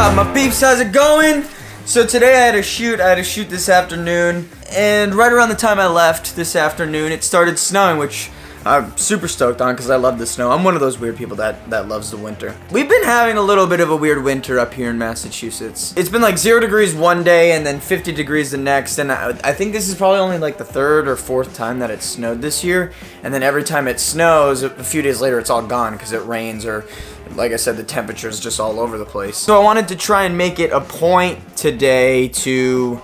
up, my peeps? How's it going? So today I had a shoot this afternoon, and right around the time I left this afternoon, it started snowing, which I'm super stoked on because I love the snow. I'm one of those weird people that loves the winter. We've been having a little bit of a weird winter up here in Massachusetts. It's been like 0 degrees one day and then 50 degrees the next, and I think this is probably only like the 3rd or 4th time that it snowed this year. And then every time it snows, a few days later it's all gone because it rains, or like I said, the temperature is just all over the place. So I wanted to try and make it a point today to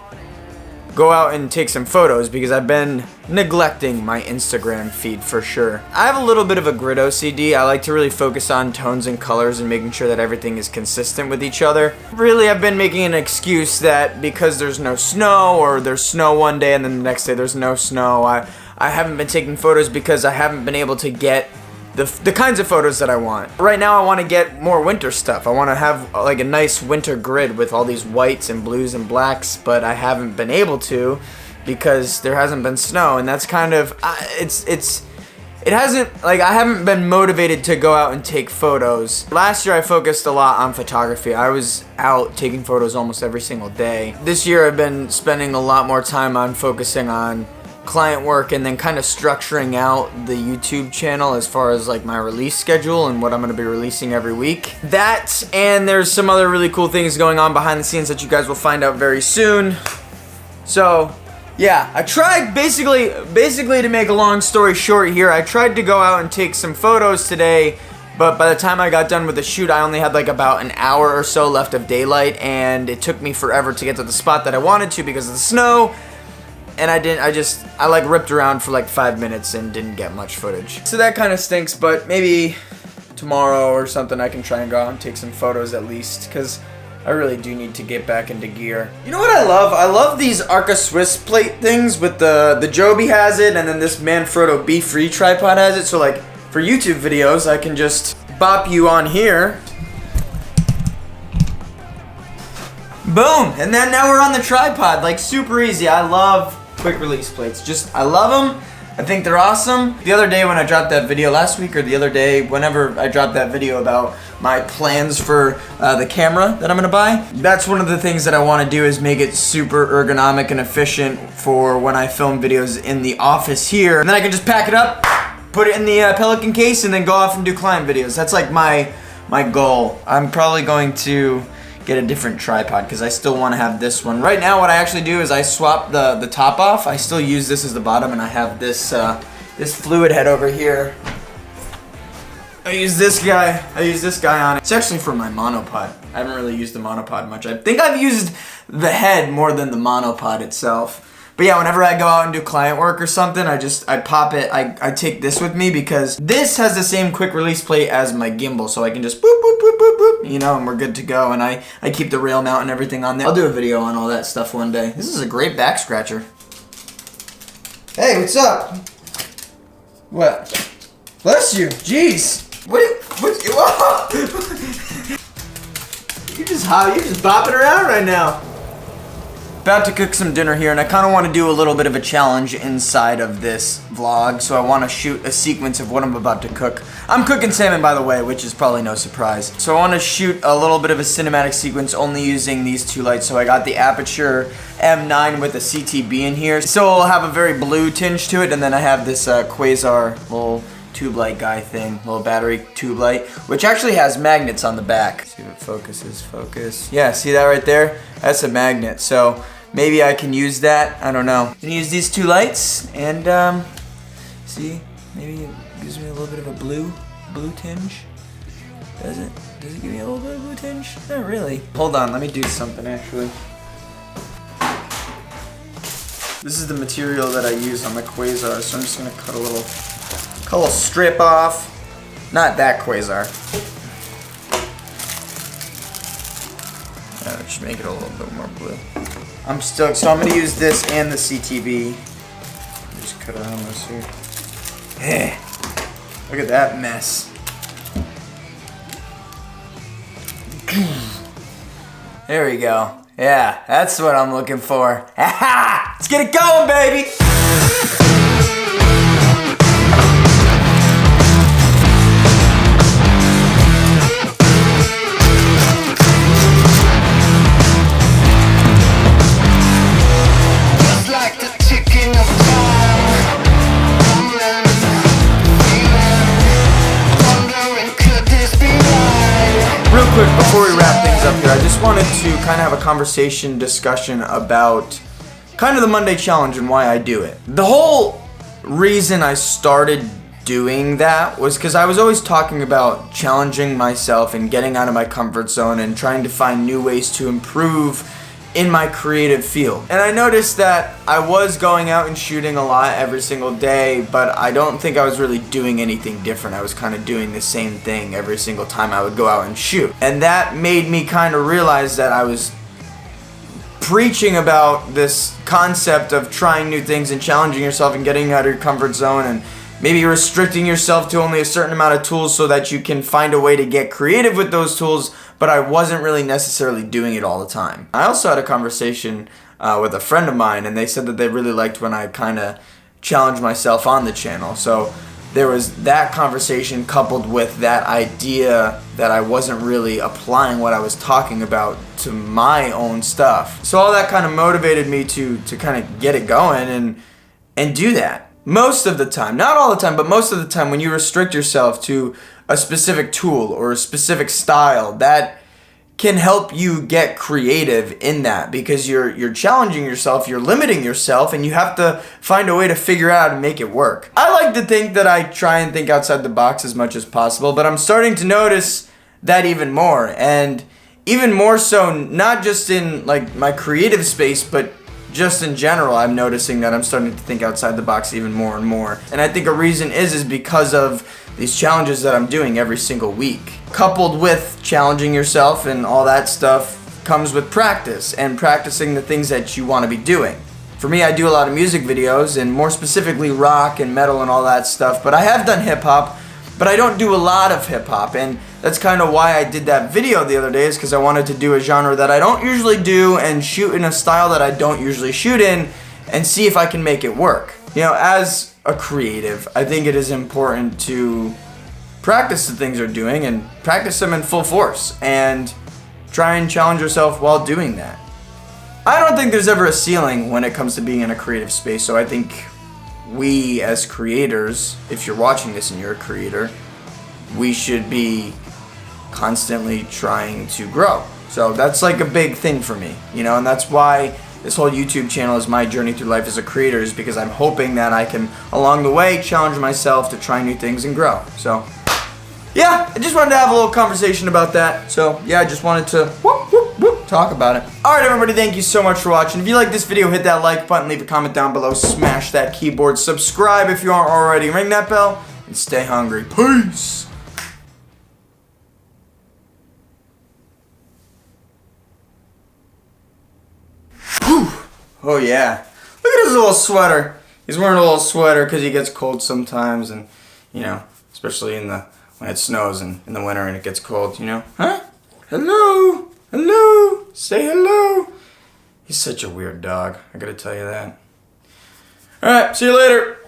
go out and take some photos because I've been neglecting my Instagram feed for sure. I have a little bit of a grid OCD. I like to really focus on tones and colors and making sure that everything is consistent with each other. Really, I've been making an excuse that because there's no snow, or there's snow one day and then the next day there's no snow, I haven't been taking photos because I haven't been able to get the kinds of photos that I want. Right now I want to get more winter stuff. I want to have like a nice winter grid with all these whites and blues and blacks, but I haven't been able to because there hasn't been snow, and that's kind of it hasn't, like, I haven't been motivated to go out and take photos. Last year I focused a lot on photography. I was out taking photos almost every single day. This year I've been spending a lot more time on focusing on client work and then kind of structuring out the YouTube channel as far as like my release schedule and what I'm going to be releasing every week. That, and there's some other really cool things going on behind the scenes that you guys will find out very soon. So yeah, I tried basically to make a long story short here, I tried to go out and take some photos today, but by the time I got done with the shoot, I only had like about an hour or so left of daylight, and it took me forever to get to the spot that I wanted to because of the snow. And I like ripped around for like 5 minutes and didn't get much footage. So that kind of stinks, but maybe tomorrow or something I can try and go out and take some photos at least, because I really do need to get back into gear. You know what I love? I love these Arca Swiss plate things with the Joby has it, and then this Manfrotto Be-Free tripod has it. So like for YouTube videos, I can just bop you on here. Boom! And then now we're on the tripod, like super easy. I love quick release plates. I love them. I think they're awesome. The other day when I dropped that video last week, or the other day whenever I dropped that video about my plans for the camera that I'm gonna buy, that's one of the things that I wanna do, is make it super ergonomic and efficient for when I film videos in the office here. And then I can just pack it up, put it in the Pelican case, and then go off and do client videos. That's like my goal. I'm probably going to get a different tripod because I still want to have this one. Right now what I actually do is I swap the top off. I still use this as the bottom, and I have this this fluid head over here. I use this guy on it. It's actually for my monopod. I haven't really used the monopod much. I think I've used the head more than the monopod itself. But yeah, whenever I go out and do client work or something, I pop it, I take this with me because this has the same quick release plate as my gimbal, so I can just boop, boop, boop, boop, boop, you know, and we're good to go. And I keep the rail mount and everything on there. I'll do a video on all that stuff one day. This is a great back scratcher. Hey, what's up? What? Bless you, jeez. What's You're just bopping around right now. About to cook some dinner here, and I kind of want to do a little bit of a challenge inside of this vlog, so I want to shoot a sequence of what I'm about to cook. I'm cooking salmon, by the way, which is probably no surprise. So I want to shoot a little bit of a cinematic sequence only using these two lights. So I got the Aperture M9 with a CTB in here. So it'll have a very blue tinge to it, and then I have this Quasar little tube light guy thing, little battery tube light, which actually has magnets on the back. See if it focuses, focus. Yeah, see that right there? That's a magnet, so maybe I can use that, I don't know. I'm gonna use these two lights, and see, maybe it gives me a little bit of a blue tinge. Does it give me a little bit of a blue tinge? Not really. Hold on, let me do something actually. This is the material that I use on the Quasar, so I'm just gonna cut a little strip off. Not that Quasar. That should make it a little bit more blue. I'm stoked. So I'm gonna use this and the CTB. Just cut around this here. Hey, look at that mess. There we go. Yeah, that's what I'm looking for. Let's get it going, baby. here, I just wanted to kind of have a conversation, discussion about kind of the Monday challenge and why I do it. The whole reason I started doing that was because I was always talking about challenging myself and getting out of my comfort zone and trying to find new ways to improve in my creative field. And I noticed that I was going out and shooting a lot every single day, but I don't think I was really doing anything different. I was kind of doing the same thing every single time I would go out and shoot. And that made me kind of realize that I was preaching about this concept of trying new things and challenging yourself and getting out of your comfort zone and maybe restricting yourself to only a certain amount of tools so that you can find a way to get creative with those tools, but I wasn't really necessarily doing it all the time. I also had a conversation with a friend of mine, and they said that they really liked when I kind of challenged myself on the channel. So there was that conversation coupled with that idea that I wasn't really applying what I was talking about to my own stuff. So all that kind of motivated me to kind of get it going and do that. Most of the time, not all the time, but most of the time when you restrict yourself to a specific tool or a specific style, that can help you get creative in that because you're challenging yourself, you're limiting yourself, and you have to find a way to figure out how to make it work. I like to think that I try and think outside the box as much as possible, but I'm starting to notice that even more, and even more so not just in like my creative space, but just in general. I'm noticing that I'm starting to think outside the box even more and more. And I think a reason is because of these challenges that I'm doing every single week. Coupled with challenging yourself and all that stuff comes with practice and practicing the things that you want to be doing. For me, I do a lot of music videos and more specifically rock and metal and all that stuff, but I have done hip hop, but I don't do a lot of hip hop, and that's kind of why I did that video the other day, is because I wanted to do a genre that I don't usually do and shoot in a style that I don't usually shoot in and see if I can make it work. You know, as a creative, I think it is important to practice the things you're doing and practice them in full force and try and challenge yourself while doing that. I don't think there's ever a ceiling when it comes to being in a creative space, so I think we as creators, if you're watching this and you're a creator, we should be constantly trying to grow. So that's like a big thing for me, you know, and that's why this whole YouTube channel is my journey through life as a creator, is because I'm hoping that I can, along the way, challenge myself to try new things and grow. So, yeah, I just wanted to have a little conversation about that. So, yeah, I just wanted to talk about it. Alright, everybody, thank you so much for watching. If you like this video, hit that like button, leave a comment down below, smash that keyboard, subscribe if you aren't already, ring that bell, and stay hungry. Peace! Oh yeah, look at his little sweater. He's wearing a little sweater because he gets cold sometimes, and you know, especially when it snows and in the winter and it gets cold, you know. Huh? Hello, hello, say hello. He's such a weird dog, I gotta tell you that. All right, see you later.